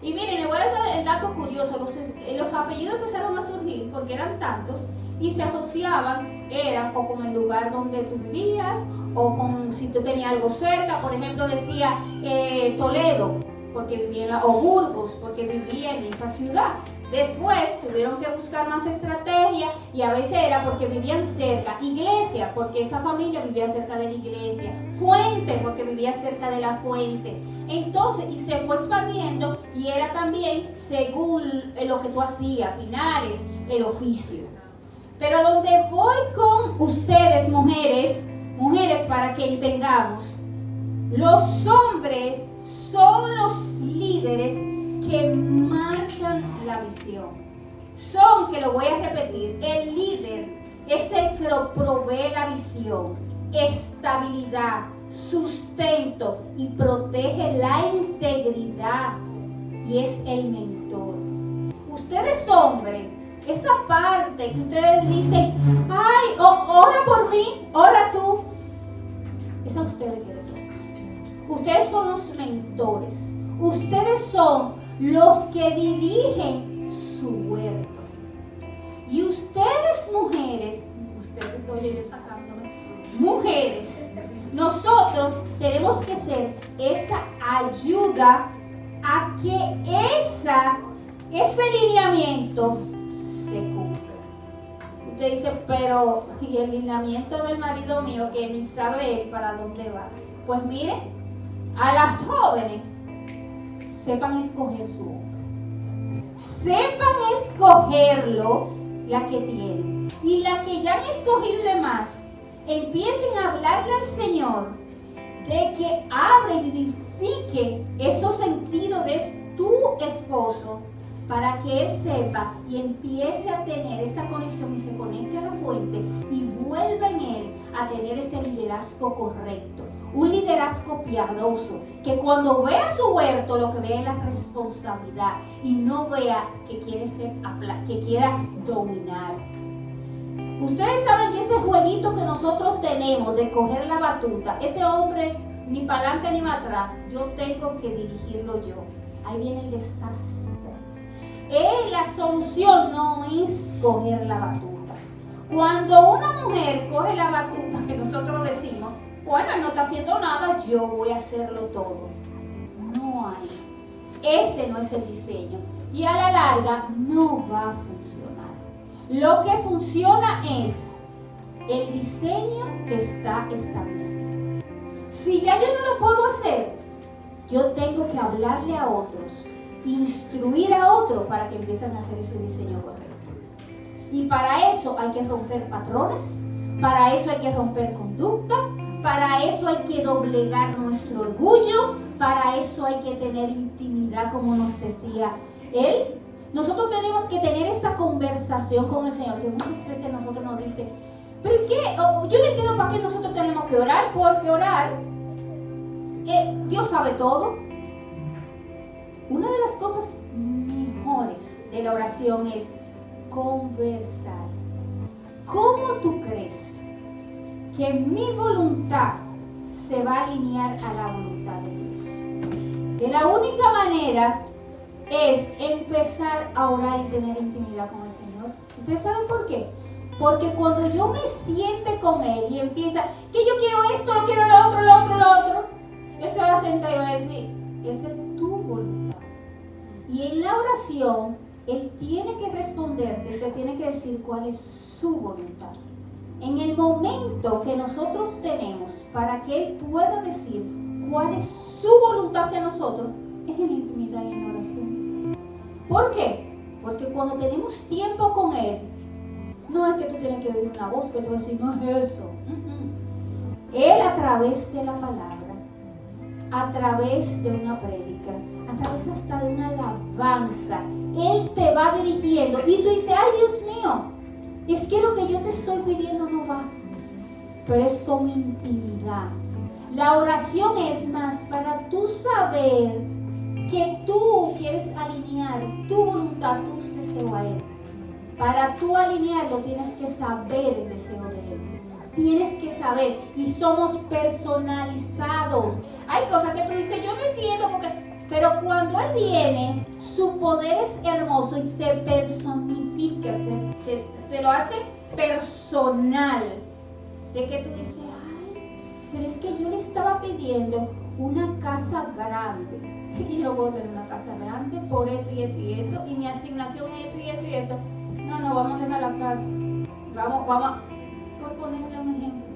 Y miren, le voy a dar el dato curioso. Los apellidos empezaron a surgir porque eran tantos y se asociaban, eran o con el lugar donde tú vivías o con si tú tenías algo cerca. Por ejemplo, decía Toledo, porque vivía o Burgos, porque vivía en esa ciudad. Después tuvieron que buscar más estrategia y a veces era porque vivían cerca. Iglesia, porque esa familia vivía cerca de la iglesia. Fuente, porque vivía cerca de la fuente. Entonces, y se fue expandiendo y era también según lo que tú hacías, finales, el oficio. Pero donde voy con ustedes, mujeres, para que entendamos, los hombres son los líderes que marcan la visión. Son, que lo voy a repetir, el líder es el que provee la visión, estabilidad, sustento y protege la integridad y es el mentor. Ustedes hombres, esa parte que ustedes dicen, ay, ora por mí, ora tú, es a ustedes que le toca. Ustedes son los mentores, ustedes son los que dirigen su huerto. Y ustedes mujeres, oye, yo sacándome, mujeres, nosotros tenemos que ser esa ayuda a que ese lineamiento se cumpla. Usted dice, pero ¿y el lineamiento del marido mío que ni sabe él para dónde va? Pues mire, a las jóvenes, sepan escoger su hombre. Sepan escogerlo, la que tienen. Y la que ya han escogido demás, empiecen a hablarle al Señor de que abra y vivifique esos sentidos de tu esposo para que él sepa y empiece a tener esa conexión y se conecte a la fuente y vuelva en él a tener ese liderazgo correcto. Un liderazgo piadoso, que cuando vea su huerto lo que vea es la responsabilidad y no vea que quiera dominar. Ustedes saben que ese jueguito que nosotros tenemos de coger la batuta, este hombre ni para adelante ni para atrás, yo tengo que dirigirlo yo. Ahí viene el desastre. La solución no es coger la batuta. Cuando una mujer coge la batuta, que nosotros decimos, bueno, él no está haciendo nada, yo voy a hacerlo todo. No hay. Ese no es el diseño. Y a la larga no va a funcionar. Lo que funciona es el diseño que está establecido. Si ya yo no lo puedo hacer, yo tengo que hablarle a otros, instruir a otros para que empiecen a hacer ese diseño correcto. Y para eso hay que romper patrones, para eso hay que romper conducta, para eso hay que doblegar nuestro orgullo, para eso hay que tener intimidad, como nos decía él. Nosotros tenemos que tener esa conversación con el Señor, que muchas veces nosotros nos dicen, ¿pero qué? Yo no entiendo para qué nosotros tenemos que orar, porque orar, Dios sabe todo. Una de las cosas mejores de la oración es conversar. ¿Cómo tú crees que mi voluntad se va a alinear a la voluntad de Dios? Y la única manera es empezar a orar y tener intimidad con el Señor. ¿Ustedes saben por qué? Porque cuando yo me siente con Él y empieza, que yo quiero esto, lo quiero lo otro, Él se va a sentar y va a decir, esa es tu voluntad. Y en la oración, Él tiene que responderte, te tiene que decir cuál es su voluntad. En el momento que nosotros tenemos para que Él pueda decir cuál es su voluntad hacia nosotros, es en la intimidad y en la oración. ¿Por qué? Porque cuando tenemos tiempo con Él, no es que tú tienes que oír una voz que te va a decir, no es eso. Él a través de la palabra, a través de una prédica, a través hasta de una alabanza, Él te va dirigiendo y tú dices, ay Dios mío, es que lo que yo te estoy pidiendo no va, pero es con intimidad. La oración es más para tú saber que tú quieres alinear tu voluntad, tus deseos a Él. Para tú alinearlo tienes que saber el deseo de Él. Tienes que saber, y somos personalizados. Hay cosas que tú dices, yo no entiendo pero cuando Él viene, su poder es hermoso y te personifica, te lo hace personal. De que tú dices, ay, pero es que yo le estaba pidiendo una casa grande. Y no puedo tener una casa grande por esto y esto y esto, y mi asignación es esto y esto y esto. No, vamos a dejar la casa. Vamos, por ponerle un ejemplo.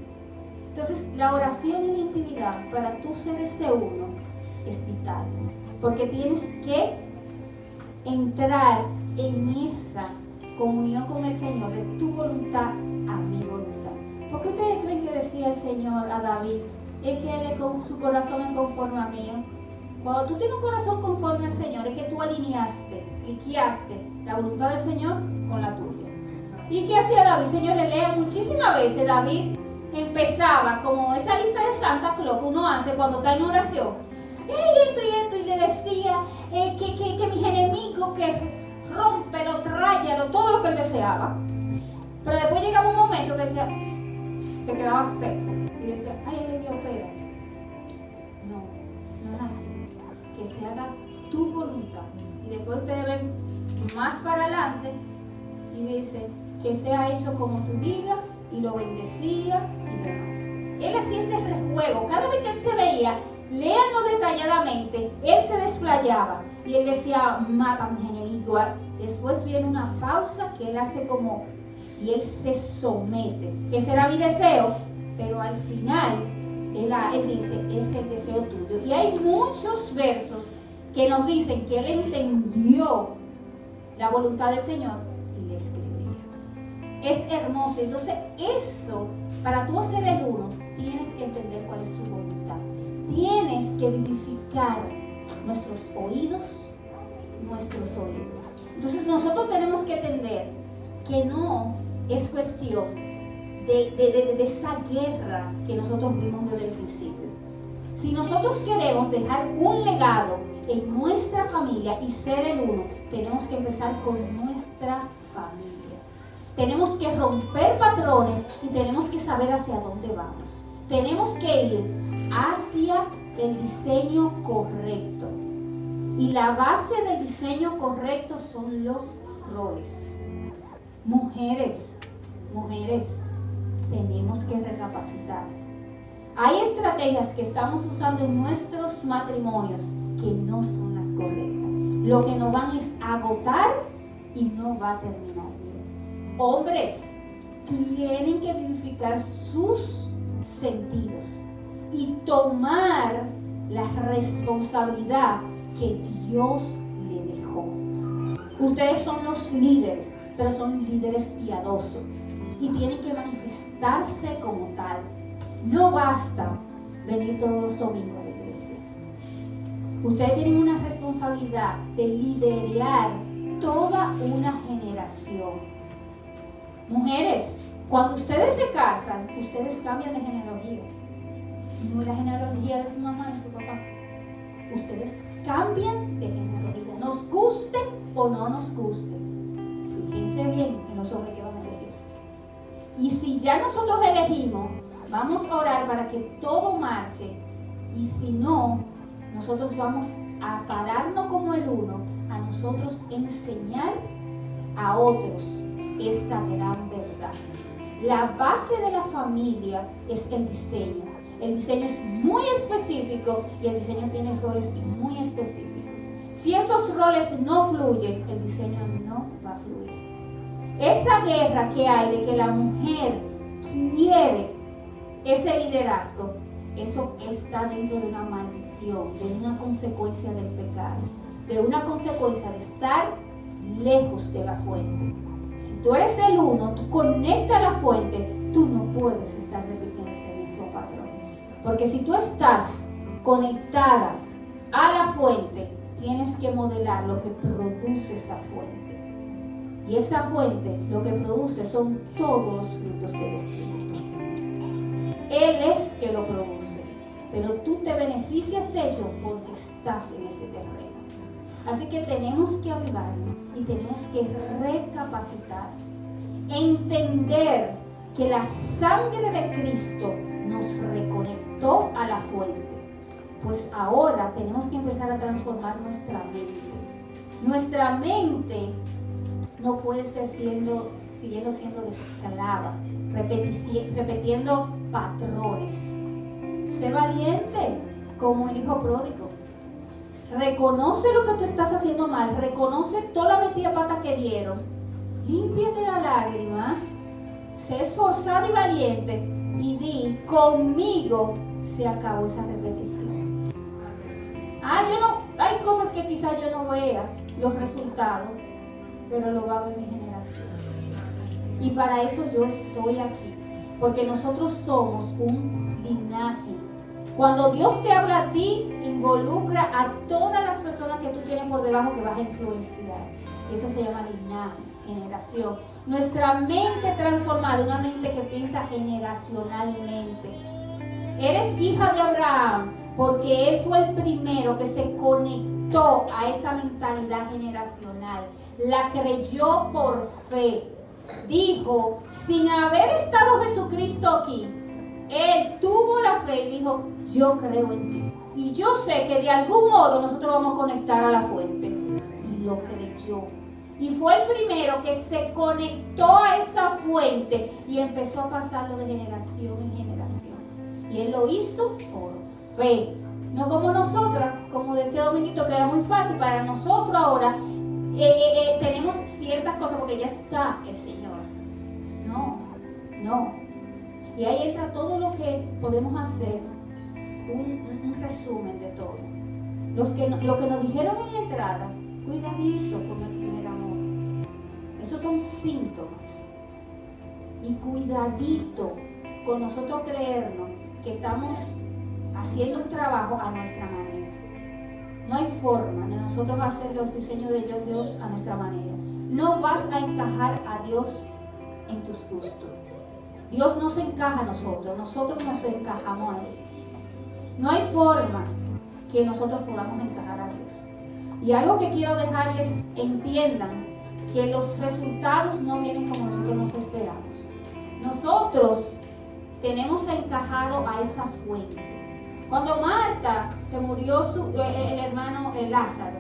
Entonces, la oración y la intimidad para tú ser ese uno es vital. Porque tienes que entrar en esa comunión con el Señor, de tu voluntad a mi voluntad. ¿Por qué ustedes creen que decía el Señor a David? Es que Él con su corazón es conforme a mío. Cuando tú tienes un corazón conforme al Señor, es que tú alineaste, cliqueaste la voluntad del Señor con la tuya. ¿Y qué hacía David? Señores, lean muchísimas veces. David empezaba como esa lista de Santa Claus que uno hace cuando está en oración. Esto, y le decía que mis enemigos, que rómpelo, tráyalo, todo lo que él deseaba. Pero después llegaba un momento que decía, se quedaba seco y decía, ay, Dios, espérate. No es así. Que se haga tu voluntad. Y después ustedes ven más para adelante y dice que sea hecho como tú digas, y lo bendecía y demás. Él hacía ese rejuego. Cada vez que él se veía, léanlo detalladamente, él se desplayaba y él decía, mata a mis enemigos. Después viene una pausa que él hace como, y él se somete. Ese era mi deseo, pero al final él dice, es el deseo tuyo. Y hay muchos versos que nos dicen que él entendió la voluntad del Señor y le escribía. Es hermoso. Entonces eso, para tú hacer el uno, tienes que entender cuál es su voluntad. Tienes que vivificar nuestros oídos. Entonces nosotros tenemos que entender que no es cuestión de esa guerra que nosotros vimos desde el principio. Si nosotros queremos dejar un legado en nuestra familia y ser el uno, tenemos que empezar con nuestra familia. Tenemos que romper patrones y tenemos que saber hacia dónde vamos. Tenemos que ir hacia el diseño correcto. Y la base del diseño correcto son los roles. Mujeres, tenemos que recapacitar. Hay estrategias que estamos usando en nuestros matrimonios que no son las correctas. Lo que nos van es a agotar y no va a terminar bien. Hombres, tienen que vivificar sus sentidos y tomar la responsabilidad que Dios le dejó. Ustedes son los líderes, pero son líderes piadosos y tienen que manifestarse como tal. No basta venir todos los domingos a la iglesia. Ustedes tienen una responsabilidad de liderar toda una generación. Mujeres, cuando ustedes se casan, ustedes cambian de genealogía. No es la genealogía de su mamá y su papá. Ustedes cambian de genealogía. Nos guste o no nos guste. Fíjense bien en los hombres que van a elegir. Y si ya nosotros elegimos, vamos a orar para que todo marche. Y si no, nosotros vamos a pararnos como el uno, a nosotros enseñar a otros esta gran verdad. La base de la familia es el diseño. El diseño es muy específico y el diseño tiene roles muy específicos. Si esos roles no fluyen, el diseño no va a fluir. Esa guerra que hay de que la mujer quiere ese liderazgo, eso está dentro de una maldición, de una consecuencia del pecado, de una consecuencia de estar lejos de la fuente. Si tú eres el uno, tú conectas a la fuente, tú no puedes estar repitiendo ese mismo patrón. Porque si tú estás conectada a la fuente, tienes que modelar lo que produce esa fuente. Y esa fuente lo que produce son todos los frutos del Espíritu. Él es que lo produce, pero tú te beneficias de ello porque estás en ese terreno. Así que tenemos que avivarnos y tenemos que recapacitar, entender que la sangre de Cristo nos reconectó a la fuente. Pues ahora tenemos que empezar a transformar nuestra mente. Nuestra mente no puede ser siguiendo siendo de esclava, repitiendo patrones. Sé valiente como el hijo pródigo. Reconoce lo que tú estás haciendo mal, reconoce toda la metida pata que dieron, límpiate la lágrima, sé esforzado y valiente y di, conmigo se acabó esa repetición. Hay cosas que quizás yo no vea los resultados, pero lo va a ver mi generación. Y para eso yo estoy aquí, porque nosotros somos un linaje. Cuando Dios te habla a ti, involucra a todas las personas que tú tienes por debajo que vas a influenciar. Eso se llama linaje, generación. Nuestra mente transformada, una mente que piensa generacionalmente. Eres hija de Abraham porque él fue el primero que se conectó a esa mentalidad generacional. La creyó por fe. Dijo, sin haber estado Jesucristo aquí, él tuvo la fe y dijo, yo creo en ti. Y yo sé que de algún modo nosotros vamos a conectar a la fuente. Y lo creyó. Y fue el primero que se conectó a esa fuente y empezó a pasarlo de generación en generación. Y él lo hizo por fe. No como nosotras, como decía Dominguito, que era muy fácil para nosotros ahora. Tenemos ciertas cosas porque ya está el Señor. No. Y ahí entra todo lo que podemos hacer, un resumen de todo. Lo que nos dijeron en la entrada, cuidadito con el primer amor. Esos son síntomas. Y cuidadito con nosotros creernos que estamos haciendo un trabajo a nuestra manera. No hay forma de nosotros hacer los diseños de Dios a nuestra manera. No vas a encajar a Dios en tus gustos. Dios no se encaja a nosotros nos encajamos a Él. No hay forma que nosotros podamos encajar a Dios. Y algo que quiero dejarles entiendan, que los resultados no vienen como nosotros nos esperamos. Nosotros tenemos encajado a esa fuente. Cuando Marta se murió el hermano Lázaro,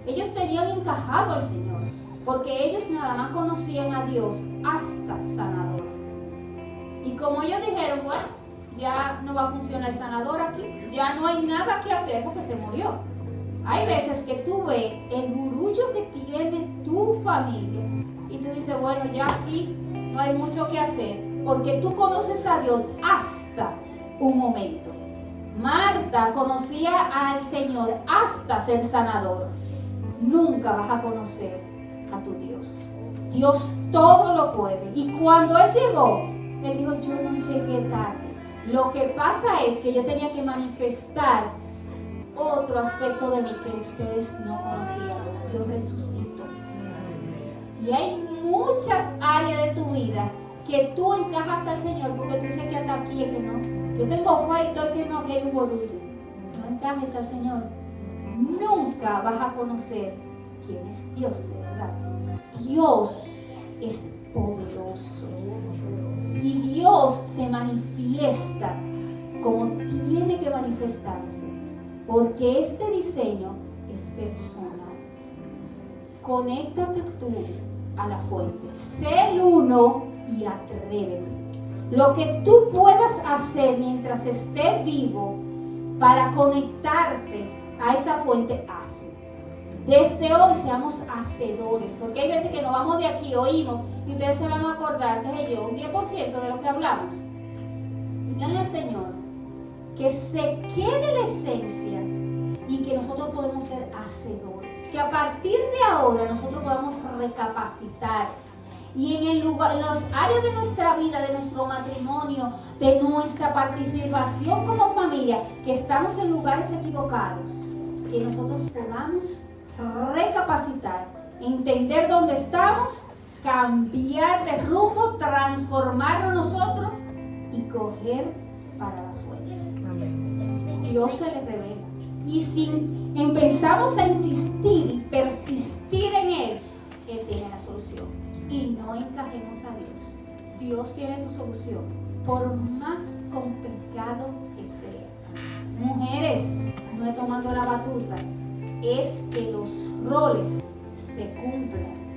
ellos tenían encajado al Señor, porque ellos nada más conocían a Dios hasta sanador. Y como ellos dijeron, bueno, ya no va a funcionar el sanador aquí, ya no hay nada que hacer porque se murió. Hay veces que tú ves el burullo que tiene tu familia y tú dices, bueno, ya aquí no hay mucho que hacer, porque tú conoces a Dios hasta un momento. Marta conocía al Señor hasta ser sanador. Nunca vas a conocer a tu Dios. Dios todo lo puede. Y cuando Él llegó, Él dijo, yo no llegué tarde. Lo que pasa es que yo tenía que manifestar otro aspecto de mí que ustedes no conocían. Yo resucito. Y hay muchas áreas de tu vida que tú encajas al Señor porque tú dices que hasta aquí es que no. Yo tengo fe y todo que no, que hay un bolillo. No encajes al Señor. Nunca vas a conocer quién es Dios, de verdad. Dios es poderoso. Y Dios se manifiesta como tiene que manifestarse. porque este diseño es personal. Conéctate tú a la fuente. Sé el uno y atrévete. Lo que tú puedas hacer mientras estés vivo para conectarte a esa fuente, hazlo. Desde hoy seamos hacedores, porque hay veces que nos vamos de aquí, oímos, y ustedes se van a acordar, que es yo, un 10% de lo que hablamos. Díganle al Señor que se quede la esencia y que nosotros podemos ser hacedores. Que a partir de ahora nosotros podamos recapacitar y en el lugar, en las áreas de nuestra vida, de nuestro matrimonio, de nuestra participación como familia, que estamos en lugares equivocados, que nosotros podamos recapacitar, entender dónde estamos, cambiar de rumbo, transformarnos nosotros y coger para la fuente. Dios se le revela. Y si empezamos a insistir y persistir en Él, Él tiene la solución. Y no encajemos a Dios. Dios tiene tu solución, por más complicado que sea. Mujeres, no es tomando la batuta, es que los roles se cumplan